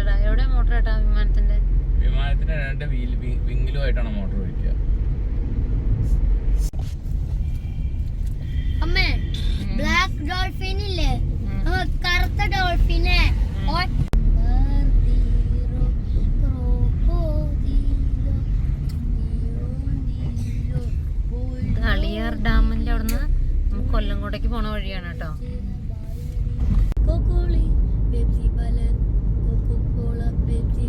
ഇല്ലടാ. എവിടെ മോട്ടർ ഇട്ടാ വിമാനത്തിന്റെ? വിമാനത്തിന്റെ 2 വിങ്ങിലുമായിട്ടാണ് മോട്ടോർ വയ്ക്കുക. അമ്മേ, ബ്ലാക്ക് ഡോൾഫിൻ ഇല്ലേ, കറുത്ത ഡോൾഫിനെ അളിയാർ ഡാമിന്റെ അവിടുന്ന് കൊല്ലംകോട്ടേക്ക് പോണ വഴിയാണ് കേട്ടോ. Coca-Cola, Pepsi, Coca-Cola, Pepsi.